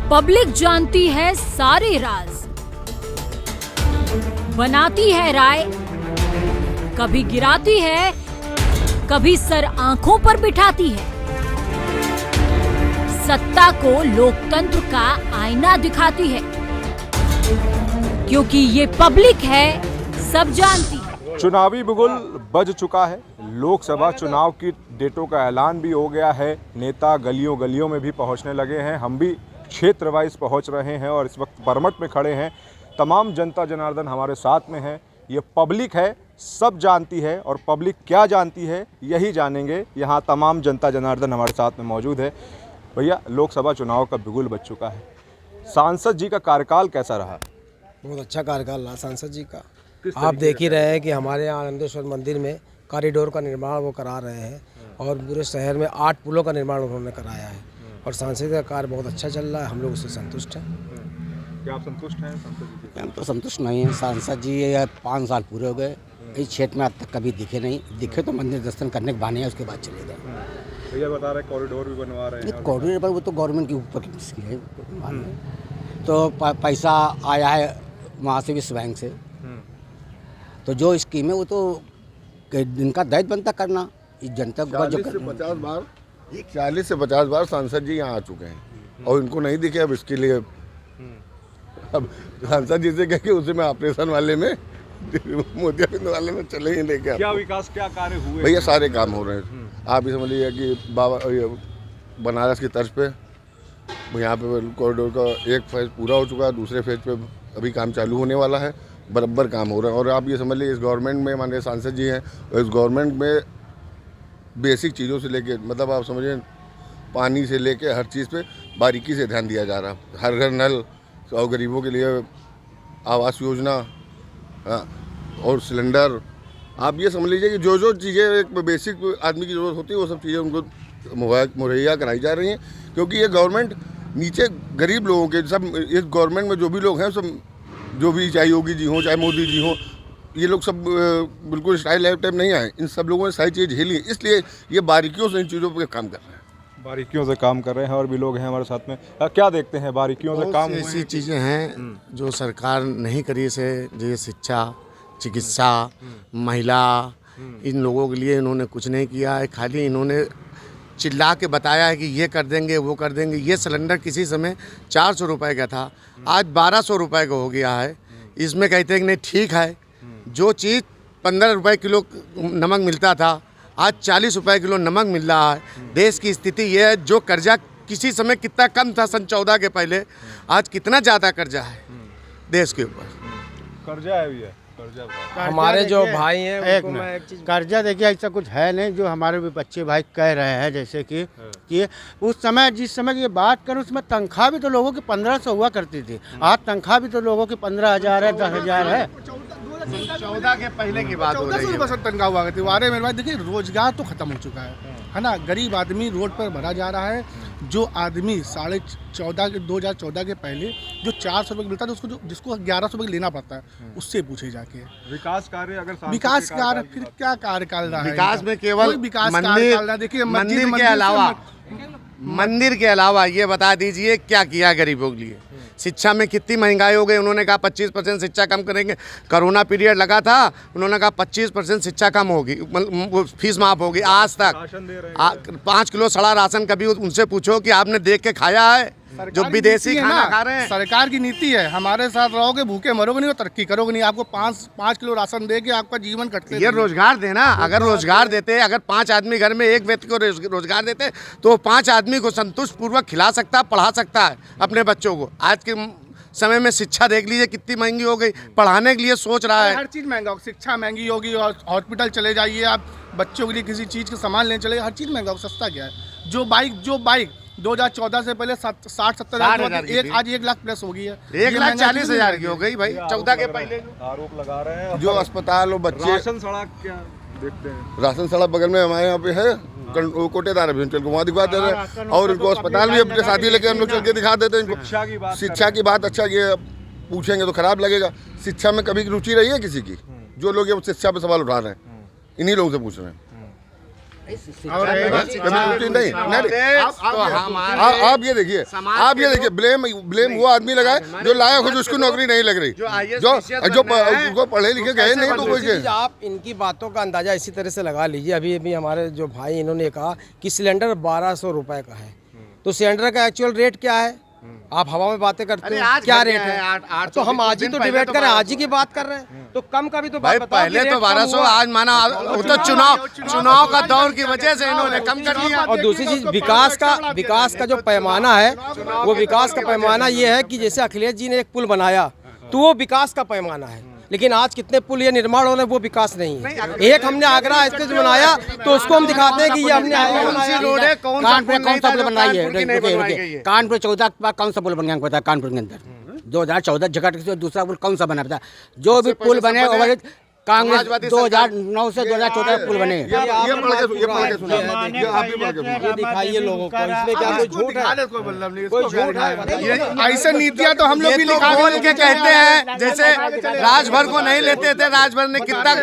Public जानती है सारे राज, बनाती है राय, कभी गिराती है, कभी सर आंखों पर बिठाती है। सत्ता को लोकतंत्र का आईना दिखाती है, क्योंकि ये पब्लिक है, सब जानती है। चुनावी बिगुल बज चुका है। लोकसभा चुनाव की डेटों का ऐलान भी हो गया है। नेता गलियों गलियों में भी पहुंचने लगे हैं। हम भी क्षेत्र वाइज पहुंच रहे हैं और इस वक्त परमट में खड़े हैं। तमाम जनता जनार्दन हमारे साथ में है। ये पब्लिक है, सब जानती है, और पब्लिक क्या जानती है यही जानेंगे। यहाँ तमाम जनता जनार्दन हमारे साथ में मौजूद है। भैया, लोकसभा चुनाव का बिगुल बज चुका है। सांसद जी का कार्यकाल कैसा रहा? बहुत अच्छा कार्यकाल रहा सांसद जी का। आप देख ही रहे हैं कि हमारे यहाँ आनंदेश्वर मंदिर में कॉरिडोर का निर्माण वो करा रहे हैं और पूरे शहर में 8 पुलों का निर्माण उन्होंने कराया है और सांसद का कार्य बहुत अच्छा चल रहा है। हम लोग उससे संतुष्ट हैं। क्या आप संतुष्ट हैं सांसद जी से? हम तो संतुष्ट नहीं हैं। सांसद जी ये 5 साल पूरे हो गए, इस क्षेत्र में अब तक कभी दिखे नहीं। दिखे तो मंदिर दर्शन करने के बहाने है, उसके बाद चले गए। भैया बता रहे कॉरिडोर भी बनवा रहे हैं। कॉरिडोर पर वो तो गवर्नमेंट के ऊपर की है, तो पैसा आया है वहाँ से विश्व बैंक से, तो जो स्कीम है वो तो इनका दायित्व बनता करना। इस जनता को 40 से 50 बार सांसद जी यहाँ आ चुके हैं और इनको नहीं दिखे। अब इसके लिए अब सांसद जी से कह के उसे मैं ऑपरेशन वाले में मोतियाबिंद वाले में चले ही नहीं। क्या विकास, क्या कार्य हुए? भैया सारे काम हो रहे हैं। आप ये समझ लीजिए कि बनारस की तर्ज पे यहाँ पे कॉरिडोर का एक फेज पूरा हो चुका है, दूसरे फेज पे अभी काम चालू होने वाला है। बराबर काम हो रहा है। और आप ये समझ लीजिए इस गवर्नमेंट में माननीय सांसद जी हैं और इस गवर्नमेंट में बेसिक चीज़ों से लेके, मतलब आप समझिए पानी से लेके हर चीज़ पे बारीकी से ध्यान दिया जा रहा है। हर घर नल और गरीबों के लिए आवास योजना और सिलेंडर। आप ये समझ लीजिए कि जो जो चीज़ें एक बेसिक आदमी की ज़रूरत होती है वो सब चीज़ें उनको मुहैया कराई जा रही हैं। क्योंकि ये गवर्नमेंट नीचे गरीब लोगों के सब, इस गवर्नमेंट में जो भी लोग हैं सब, जो भी चाहे योगी जी हों चाहे मोदी जी हों, ये लोग सब बिल्कुल स्टाइल लाइफ टाइप नहीं आए। इन सब लोगों ने सारी चीज़ झेली है, इसलिए ये बारीकियों से इन चीज़ों पर काम कर रहे हैं। बारीकियों से काम कर रहे हैं और भी लोग हैं हमारे साथ में। क्या देखते हैं बारीकियों से काम? ऐसी चीज़ें हैं जो सरकार नहीं करी से, जैसे शिक्षा, चिकित्सा, महिला, इन लोगों के लिए इन्होंने कुछ नहीं किया है। खाली इन्होंने चिल्ला के बताया है कि ये कर देंगे वो कर देंगे। ये सिलेंडर किसी समय 400 रुपये का था, आज 1200 रुपये का हो गया है। इसमें कहते हैं कि नहीं ठीक है, जो चीज़ 15 रुपये किलो नमक मिलता था आज 40 रुपये किलो नमक मिल रहा है। देश की स्थिति ये है, जो कर्जा किसी समय कितना कम था सन 14 के पहले, आज कितना ज़्यादा कर्जा है देश के ऊपर। कर्जा है भैया, कर्जा हमारे जो भाई हैं एक कर्जा देखिए ऐसा कुछ है नहीं जो हमारे भी बच्चे भाई कह रहे हैं। जैसे कि उस समय, जिस समय की बात करूं, उसमें तनख्वाह भी तो लोगों की 1500 हुआ करती थी। आज तनख्वाह भी तो लोगों की 15,000 है, 10,000 है। 14 के पहले की बात हो रही है। 1400 तनख्वाह हुआ करती। अरे मेरे भाई देखिए, रोजगार तो खत्म हो चुका है ना। गरीब आदमी रोड पर भरा जा रहा है। जो आदमी 2014 के पहले जो 400 रुपये मिलता था, उसको जिसको 1100 रुपये लेना पड़ता है, उससे पूछे जाके। विकास कार्य, अगर विकास कार्य फिर क्या कार्यकाल रहा है? विकास में केवल मंदिर, देखिए मंदिर के अलावा ये बता दीजिए क्या किया गरीबों के लिए। शिक्षा में कितनी महंगाई हो गई। उन्होंने कहा 25% शिक्षा कम करेंगे। कोरोना पीरियड लगा था, उन्होंने कहा 25% शिक्षा कम होगी, फीस माफ होगी। आज तक 5 किलो सड़ा राशन कभी उनसे पूछो कि आपने देख के खाया है? जो विदेशी खाना खा रहे हैं। सरकार की नीति है, हमारे साथ रहोगे भूखे मरोगे नहीं और तरक्की करोगे नहीं। आपको 5 किलो राशन दे के आपका जीवन कटते। ये रोजगार देना, अगर रोजगार देते, अगर 5 आदमी घर में एक व्यक्ति को रोजगार देते तो 5 आदमी को संतुष्ट पूर्वक खिला सकता, पढ़ा सकता है अपने बच्चों को। आज के समय में शिक्षा देख लीजिए कितनी महंगी हो गई। पढ़ाने के लिए सोच रहा है, हर चीज़ महंगा होगी। शिक्षा महंगी होगी, और हॉस्पिटल चले जाइए आप, बच्चों के लिए किसी चीज़ के सामान लेने चले, हर चीज़ महंगा होगी। सस्ता क्या है? जो बाइक 2014 से पहले 60-70 हज़ार, आज 1 लाख प्लस हो गई है। 1,40,000 की हो गई भाई 14 के पहले। आरोप लगा रहे हैं। जो अस्पताल और बच्चे, राशन सड़क क्या देखते हैं? राशन सड़क बगल में हमारे यहाँ पे है, कोटेदार अभी चल के वहाँ दिखा देते हैं। और इनको अस्पताल भी अपने साथी लेके हम लोग चल के दिखा देते हैं इनको। शिक्षा की बात, अच्छा ये पूछेंगे तो खराब लगेगा। शिक्षा में कभी रुचि रही है किसी की? जो लोग ये शिक्षा पे सवाल उठा रहे हैं, इन्हीं लोगों से पूछ रहे हैं। आप ये देखिए, ब्लेम वो आदमी लगाए जो लायक हो, जो उसको नौकरी नहीं लग रही, जो पढ़े लिखे गए नहीं तो कोई। आप इनकी बातों का अंदाजा इसी तरह से लगा लीजिए। अभी हमारे जो भाई इन्होंने कहा कि सिलेंडर 1200 रुपए का है, तो सिलेंडर का एक्चुअल रेट क्या है? आप हवा में बातें करते हैं, क्या रेट है? तो हम आज ही तो डिबेट कर रहे हैं, आज ही की बात कर रहे हैं, तो कम का भी तो भाई पहले तो 1200, आज माना तो चुनाव का दौर की वजह से इन्होंने कम कर दिया। और दूसरी चीज विकास का जो पैमाना है, वो विकास का पैमाना ये है कि जैसे अखिलेश जी ने एक पुल बनाया तो वो विकास का पैमाना है, लेकिन आज कितने पुल ये निर्माण हो रहे हैं वो विकास नहीं है। एक हमने आगरा एक्सप्रेस बनाया तो उसको हम दिखाते हैं कि ये हमने कानपुर कौन सा पुल बनाई है? कानपुर 14 के बाद कौन सा पुल बन गया पता है? कानपुर के अंदर 2014 जगह से दूसरा पुल कौन सा बना पता? जो भी पुल बने कांग्रेस 2009 से 2014 पुल बने। दिखाइए लोगों को, इसमें क्या कोई झूठ है? कोई झूठ है? ऐसे नीतियाँ तो हम लोग भी बोल के कहते हैं, जैसे राजभर को नहीं लेते थे, राजभर ने कितना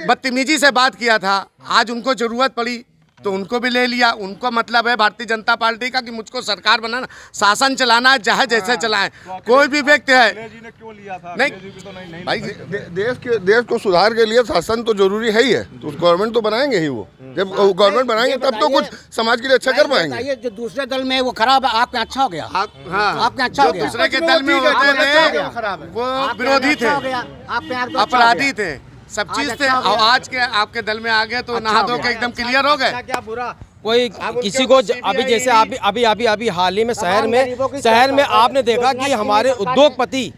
बदतमीजी से बात किया था, आज उनको जरूरत पड़ी तो उनको भी ले लिया। उनको मतलब है भारतीय जनता पार्टी का कि मुझको सरकार बनाना, शासन चलाना है, चाहे जैसे चलाएं। कोई भी व्यक्ति है नहीं भाई, देश को सुधार के लिए शासन तो जरूरी है ही है, तो गवर्नमेंट तो बनाएंगे ही। वो जब गवर्नमेंट बनाएंगे तब तो कुछ समाज के लिए अच्छा कर पाएंगे। जो दूसरे दल में वो खराब है, आपके अच्छा हो गया। आपके अच्छा हो गया। दूसरे के दल में होते थे वो विरोधी थे, अपराधी थे, सब चीज थे, और आज के आपके दल में आ गए तो नहा धो के एकदम क्लियर हो गए। क्या बुरा कोई किसी को अभी जैसे अभी हाल ही में शहर में आपने देखा कि हमारे उद्योगपति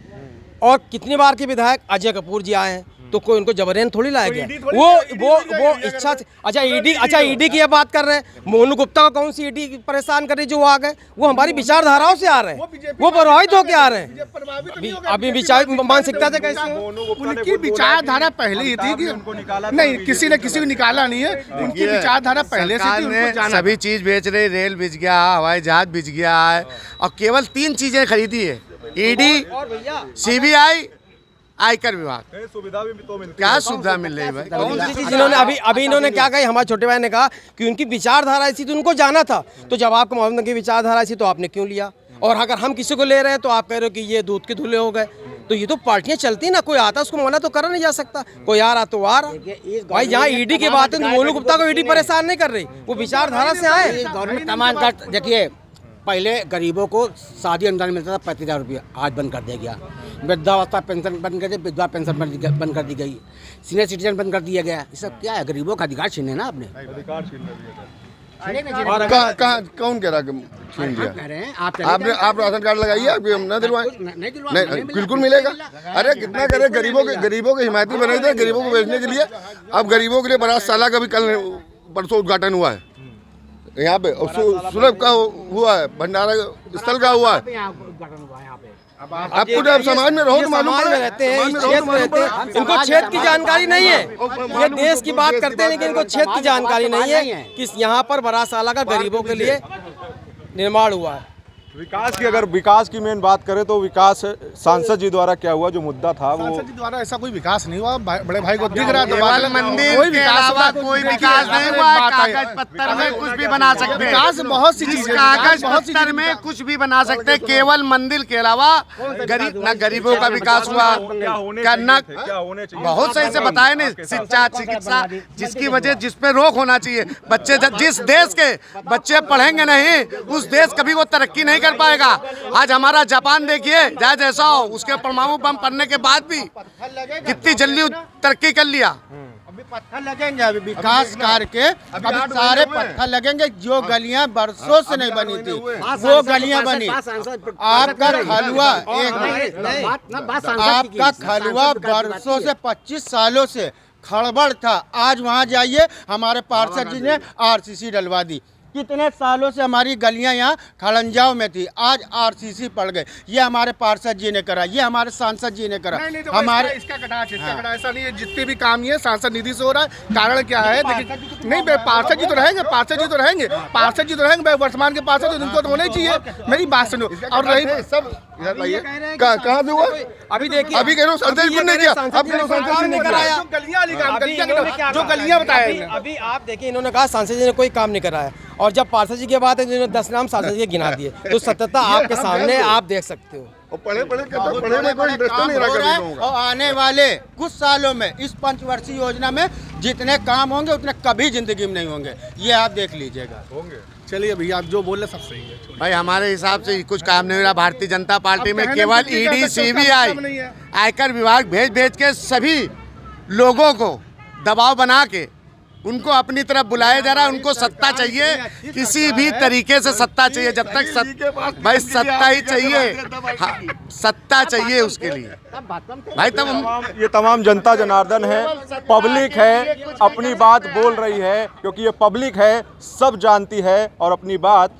और कितनी बार के विधायक अजय कपूर जी आए हैं, तो कोई उनको जबरन थोड़ी लाया गया। वो इच्छा से। अच्छा ईडी की बात कर रहे हैं, मोनू गुप्ता को कौन सी ईडी परेशान कर रही जो वो आ गए? वो हमारी विचारधाराओं से आ रहे हैं, वो प्रभावित होकर आ रहे हैं। अभी विचार मानसिकता से कैसे? उनकी विचारधारा पहले ही थी कि नहीं, किसी ने किसी को निकाला नहीं है, उनकी विचारधारा पहले से थी, उनको जाना। सभी चीज बेच रहे, रेल बिज गया, हवाई जहाज बिज गया है, और केवल 3 चीजें खरीदी है, ईडी, सीबीआई, आयकर विभाग। क्या सुविधा मिल रही है भाई? कौन सी चीज इन्होंने अभी इन्होंने क्या कही? हमारे छोटे भाई ने कहा कि उनकी विचारधारा ऐसी थी, उनको जाना था। तो जब आपको मोहम्मद की विचारधारा ऐसी तो आपने क्यों लिया? और अगर हम किसी को ले रहे हैं तो आप कह रहे हो कि ये दूध के धुले हो गए। तो ये तो पार्टियां चलती ना, कोई आता उसको मना तो करा नहीं जा सकता, कोई आ रहा तो आ रहा। भाई यहाँ ईडी की बात है तो मोनू गुप्ता को ईडी परेशान नहीं कर रही, वो विचारधारा से आए। गवर्नमेंट तमाम का देखिए, पहले गरीबों को शादी अनुदान मिलता था 35,000 रुपया, आज बंद कर दिया गया। वृद्धावस्था पेंशन बंद कर दी, विधवा पेंशन बंद कर दी गई, सीनियर सिटीजन बंद कर दिया गया। ये सब क्या है? गरीबों का अधिकार छीने ना आपने। कौन कह रहा छीन दिया? आप राशन कार्ड लगाइए, आपको न दिलवाएं? नहीं, बिल्कुल मिलेगा। अरे कितना करे, गरीबों के हिमायती बने थे गरीबों को बेचने के लिए। अब गरीबों के लिए बारात साला का भी कल परसों उद्घाटन हुआ है यहाँ पे, सुलभ का हुआ है, भंडारा स्थल का हुआ है। आपको जब समाज में रहो तो मालूम में रहते हैं, इनको क्षेत्र की जानकारी नहीं है। ये देश की बात करते हैं लेकिन इनको क्षेत्र की जानकारी नहीं है कि यहाँ पर बरासाला का गरीबों के लिए निर्माण हुआ है। विकास की मेन बात करें तो विकास सांसद जी द्वारा क्या हुआ, जो मुद्दा था वो सांसद जी द्वारा ऐसा कोई विकास नहीं हुआ। बड़े भाई को दिख रहा केवल मंदिर के अलावा कोई विकास नहीं हुआ। कागज पत्थर में कुछ भी बना सकते हैं, विकास बहुत सी चीजें, कागज पत्थर में कुछ भी बना सकते हैं, केवल मंदिर के अलावा न गरीबों का विकास हुआ, बहुत सही से बताए नहीं। शिक्षा, चिकित्सा, जिसकी वजह जिस पे रोक होना चाहिए। बच्चे जिस देश के बच्चे पढ़ेंगे नहीं, उस देश कभी वो तरक्की नहीं कर पाएगा। आज हमारा जापान देखिए, चाहे जैसा हो, उसके परमाणु बम पड़ने के बाद भी कितनी जल्दी तरक्की कर लिया। अभी पत्थर लगेंगे, अभी विकास कार्य के अभी सारे पत्थर लगेंगे। जो गलियां बरसों से नहीं बनी थी वो गलियां बनी। आपका खलुआ आपका खलुआ बरसों से 25 सालों से खड़बड़ था। आज वहां जाइए, हमारे पार्षद जी ने RCC डलवा दी। कितने सालों से हमारी गलियां यहाँ खड़ंजाव में थी, आज आरसीसी पड़ गए। ये हमारे पार्षद जी ने करा, ये हमारे सांसद जी ने करा। नहीं तो हमारे इसका कटाक्ष ऐसा नहीं है, जितने भी काम ये सांसद निधि से हो रहा है। कारण क्या है देखिए, नहीं पार्षद जी तो रहेंगे, पार्षद जी तो रहेंगे, वर्तमान के पार्षद तो उनको तो होना ही चाहिए। मेरी बात सुनो। और रही सब कहाँ से हुआ? अभी देखिए, अभी कह रहा हूँ संसद जी ने किया, अब कह रहा हूँ संसद जी ने कराया। जो गलियां बताया, अभी आप देखिए, इन्होंने कहा सांसद जी ने कोई काम नहीं कराया, और जब पार्षद जी की बात है तो इन्होंने 10 नाम सांसद जी के गिना दिए। तो सत्यता आपके सामने आप देख सकते हो। और पढ़े में कोई इंटरेस्ट नहीं रहा। और आने वाले कुछ सालों में इस पंचवर्षीय योजना में जितने काम होंगे उतने कभी जिंदगी में नहीं होंगे, ये आप देख लीजिएगा। चलिए भैया, आप जो बोल रहे सब सही है। भाई हमारे हिसाब से कुछ काम नहीं हो रहा। भारतीय जनता पार्टी में केवल ईडी, सीबीआई, आयकर विभाग भेज के सभी लोगों को दबाव बना के उनको अपनी तरफ बुलाया जा रहा है। उनको सत्ता चाहिए, किसी भी तरीके से सत्ता चाहिए। जब तक भाई सत्ता ही चाहिए, हाँ, सत्ता चाहिए उसके लिए भाई। तब हम ये तमाम जनता जनार्दन है, पब्लिक है, अपनी बात बोल रही है, क्योंकि ये पब्लिक है, सब जानती है और अपनी बात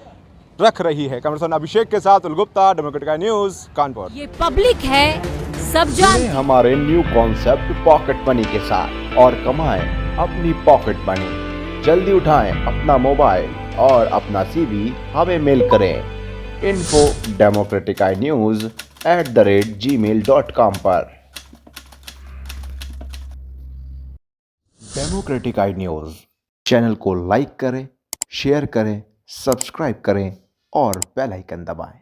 रख रही है। कैमरामैन अभिषेक के साथ उलगुप्ता, डेमोक्रेटिक न्यूज़, कानपुर। ये पब्लिक है, सब जानती है। हमारे न्यू कॉन्सेप्ट पॉकेट मनी के साथ और कमाएं अपनी पॉकेट मनी। जल्दी उठाएं अपना मोबाइल और अपना CV हमें मेल करें info@democraticnews@gmail.com पर। डेमोक्रेटिक आई न्यूज़ चैनल को लाइक करें, शेयर करें, सब्सक्राइब करें और बेल आइकन दबाएं।